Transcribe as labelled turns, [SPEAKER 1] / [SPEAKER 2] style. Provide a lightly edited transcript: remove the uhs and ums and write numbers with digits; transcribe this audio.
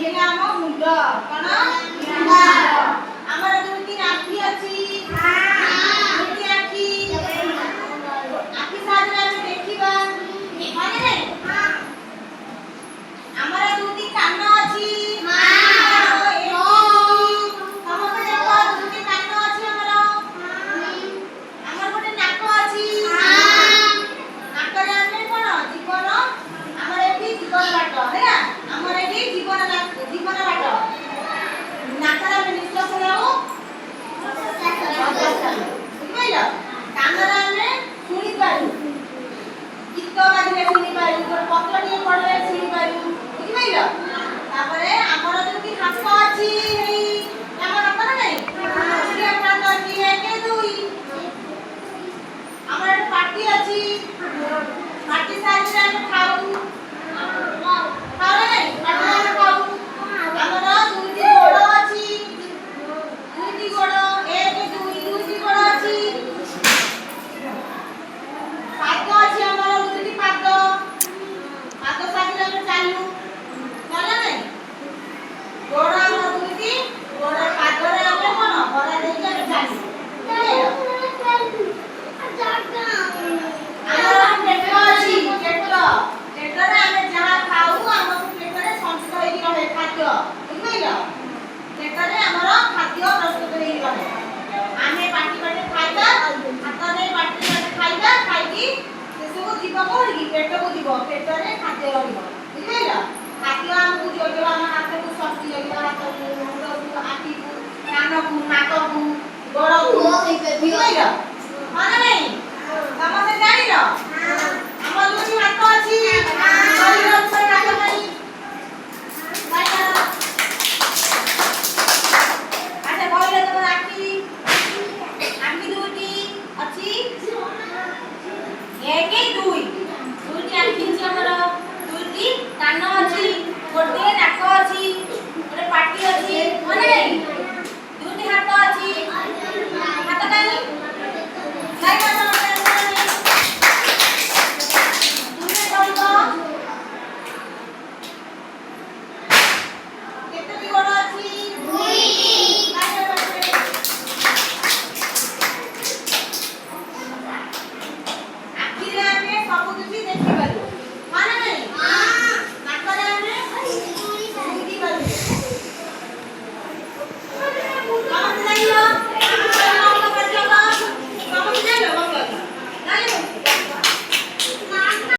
[SPEAKER 1] ହେଲା ଆମ ମୁଣ୍ଡ କଣ ମୁଣ୍ଡ ଆମର ଦୁଇଟି ଆଖି ଅଛି ଦୁଇଟି ଆଖି ଆଖି ସାହାଯ୍ୟରେ ଆମେ ଦେଖିବା ମାନେ ନାହିଁ ଆମର ଦୁଇଟି କାନ ଅଛି ସମସ୍ତେ ଦେଖ ଦୁଇଟି କାନ ଅଛି ଆମର ଗୋଟେ ନାକ ଅଛି ନାକରେ ଆମେ କଣ ଜୀବନ ଆମର ଏଠି ଜୀବନ ବାଟ ହେଲା ଆମର ଏଠି ଜୀବନ ବାଟ ନାକରେ ଆମେ ନିଶ୍ୱାସ ନେଉ ବୁଝିପାରିଲ କାନରେ ଆମେ ଶୁଣିପାରୁ ଗୀତ ବାଜିଲେ ଶୁଣିପାରୁ ଗୋଟେ ପତ୍ର ଟିକେ ପଡ଼ିଲେ ଶୁଣିପାରୁ ବୁଝିପାରିଲ ତାପରେ ଆମର ଯୋଉଠି ହାତ ଅଛି ହେଇ ଆମ ହାତରେ ନାହିଁ ସିଏ ହାତ ଅଛି 1 2 ଆମର ଗୋଟେ ପାଟି ଅଛି ପାଟି ସାହାଯ୍ୟରେ ଆମେ ଖାଉ ନାହିଁ ପାଟି ଆମେ ଖାଉ ଆମର ଦୁଇଟି ଗୋଡ଼ ଅଛି ଦୁଇଟି ଗୋଡ଼ 1 2 ଦୁଇଟି ଗୋଡ଼ ଅଛି ପାଦ ଅଛି ଆମର ଦୁଇଟି ପାଦ ସାହାଯ୍ୟରେ ଆମେ ଚାଲୁ ନାହିଁ ଗୋଡ଼ ଆମର ଦୁଇଟି ଗୋଡ଼ ପାଦରେ ଆମେ କଣ ଭରା ଦେଇକି ଆମେ ଚାଲୁ ଆମର ପେଟ ଅଛି ପେଟରେ ଆମେ ଯାହା ଖାଉ ଆମ ପେଟରେ ସଞ୍ଚିତ ହେଇକି ରହେ ଖାଦ୍ୟ ବୁଝିପାରିଲ ପେଟରେ ଆମର ଖାଦ୍ୟ ପ୍ରସ୍ତୁତ ହେଇକି ରହେ ଆମେ ପାଟି ଖାଇବା ହାତରେ ପାଟି ଖାଇବା ଖାଇକି ସେସବୁ ଯିବ କୋଉଠିକି ପେଟକୁ ଯିବ ପେଟରେ ଖାଦ୍ୟ ରହିବ ବୁଝିପାରିଲ ଖାଦ୍ୟ ଆମକୁ ଯୋଗିବ ଆମ ହାତକୁ ଶକ୍ତି ଯୋଗିବ ହାତକୁ ମୁଣ୍ଡକୁ ଆଖିକୁ କାନକୁ ନାକକୁ ଗୋଡ଼କୁ ବୁଝିପାରିଲ ହଁ ନା ନାହିଁ ସମସ୍ତେ ଜାଣିଲ ଆମର ଯୋଉଠି ହାତ ଅଛି